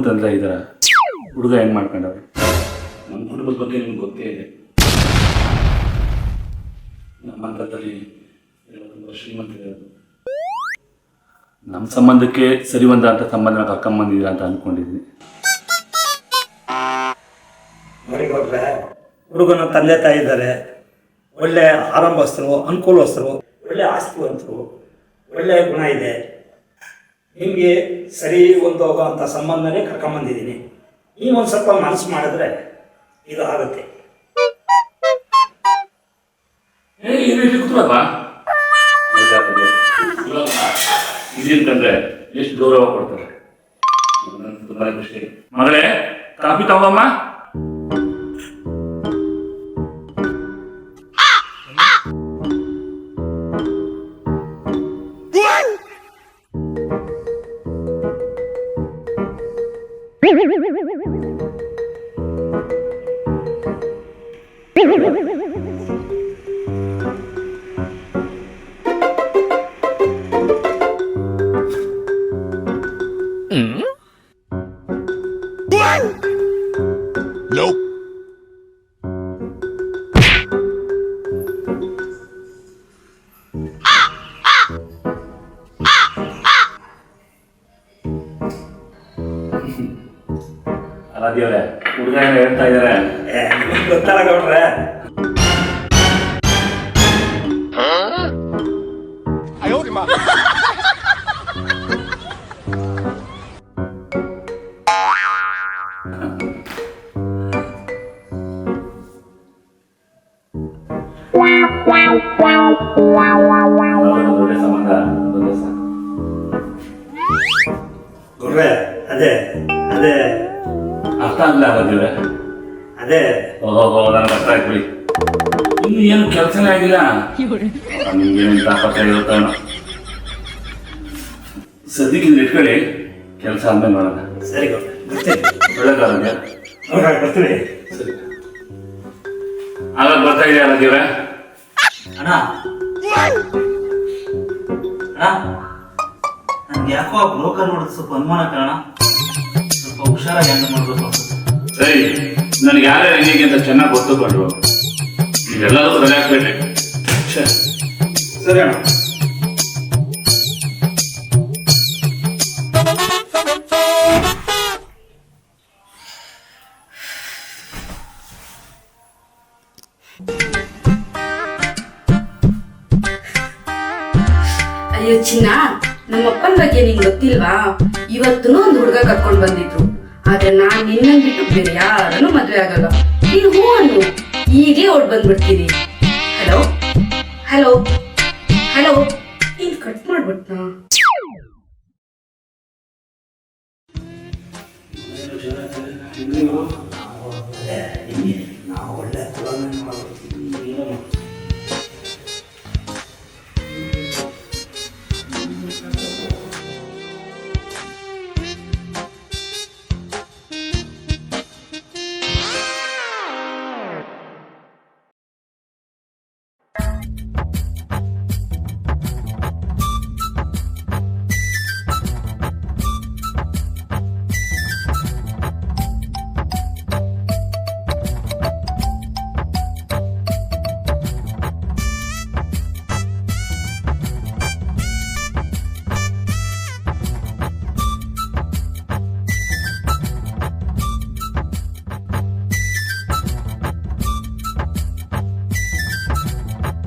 ಅಂತಂದ್ರೆ ಇದಾರ ಹುಡುಗ ಹೆಂಗ್ ಮಾಡ್ಕೊಂಡವ್ರೆ? ನಮ್ಮ ಕುಟುಂಬದ ಬಗ್ಗೆ ನಿಮ್ಗೆ ಗೊತ್ತೇ ಇದೆ. ನಮ್ಮಂಥದ್ದಲ್ಲಿ ಎಲ್ಲ ತುಂಬ ಶ್ರೀಮಂತರಿರೋದು. ನಮ್ಮ ಸಂಬಂಧಕ್ಕೆ ಸರಿ ಹೊಂದ ಅಂತ ಸಂಬಂಧನ ಕರ್ಕೊಂಬಂದಿದ್ದೀರಾ ಅಂತ ಅಂದ್ಕೊಂಡಿದ್ದೀನಿ. ಮರಿಗೌಡ್ರೆ, ಹುಡುಗನ ತಂದೆ ತಾಯಿ ಇದ್ದಾರೆ, ಒಳ್ಳೆ ಆರಂಭಸ್ಥರು, ಅನುಕೂಲಸ್ಥರು, ಒಳ್ಳೆ ಆಸ್ತಿವಂತರು, ಒಳ್ಳೆಯ ಗುಣ ಇದೆ. ನಿಮಗೆ ಸರಿ ಹೊಂದೋಗೋ ಅಂಥ ಸಂಬಂಧನೇ ಕರ್ಕೊಂಬಂದಿದ್ದೀನಿ. ನೀವೊಂದು ಸ್ವಲ್ಪ ಮನಸ್ಸು ಮಾಡಿದ್ರೆ ಇದು ಆಗುತ್ತೆ. ಇದೇಂತಂದ್ರೆ ಎಷ್ಟು ಗೌರವ ಕೊಡ್ತಾರೆ. ತುಂಬಾ ಖುಷಿ. ಮಗಳೇ, ಕಾಫಿ ತಗೋಮ್ಮ. Nope. ಅಲ್ಲ ದೇವ್ರೆ, ಹುಡುಗ ಏನೋ ಹೇಳ್ತಾ ಇದಾರೆ. ಗೊತ್ತಲ್ಲ ಗೌಡ್ರೆ. ಒಳ್ಳೆ ಸಂಬಂಧ ಗೌಡ್ರೆ, ಅದೇ ಅದೇ ಅರ್ಥ ಆಗಲ್ಲ ದೇವ್ರೆ. ಅದೇ ಓಹೋ, ನನಗೆ ಅರ್ಥ ಆಯ್ತು ಬಿಡಿ. ಇನ್ನು ಏನು ಕೆಲಸನೇ ಆಗಿಲ್ಲ. ನಿಮ್ಗೇನು ತಾಪತ್ರ ಇರುತ್ತಾನೋ. ಸದ್ಯಕ್ಕೆ ಇದು ಇಟ್ಕೊಳ್ಳಿ, ಕೆಲಸ ಆದ್ಮೇಲೆ ನೋಡೋಣ. ಸರಿ ಗೌಡ್ರೆ, ಬರ್ತೀನಿ. ಒಳ್ಳೆದಾರಗೆ ಬರ್ತೀವಿ. ಸರಿ, ಆಗ ಬರ್ತಾ ಇದೆಯಲ್ಲ ದೇವ್ರೆ. ಅಣ್ಣ ನನ್ಗೆ ಯಾಕೋ ಆ ಬ್ರೋಕರ್ ನೋಡಿದ್ರೆ ಸ್ವಲ್ಪ ಅನುಮಾನ ಕಾರಣ. ಸ್ವಲ್ಪ ಹುಷಾರಾಗಿ ಹ್ಯಾಂಡಲ್ ಮಾಡಬೇಕು. ಸರಿ, ನನಗೆ ಯಾರೇ ಹೆಂಗೆ ಅಂತ ಚೆನ್ನಾಗಿ ಗೊತ್ತುಕೊಂಡ್ರು. ನೀವೆಲ್ಲರೂ ತಲೆ ಹಾಕ್ಬೇಕು. ಸರಿ ಅಣ್ಣ. ಅಯ್ಯೋ ಚಿನ್ನ, ನಮ್ಮಪ್ಪನ ಬಗ್ಗೆ ನಿಂಗೆ ಗೊತ್ತಿಲ್ವಾ? ಇವತ್ತೂ ಒಂದು ಹುಡುಗ ಕರ್ಕೊಂಡು ಬಂದಿದ್ರು. ಆದ್ರೆ ನಾನ್ ನಿನ್ನನ್ ಬಿಟ್ಟು ಬೇರೆ ಯಾರನ್ನು ಮದ್ವೆ ಆಗಲ್ಲ. ನೀನು ಹೂ ಅನ್ನು, ಈಗಲೇ ಓಡ್ ಬಂದ್ಬಿಡ್ತೀನಿ. ಹಲೋ ಹಲೋ ಹಲೋ, ನೀನ್ ಕಟ್ ಮಾಡ್ಬಿಟ್ನಾ? ನಾವು ಒಳ್ಳೆ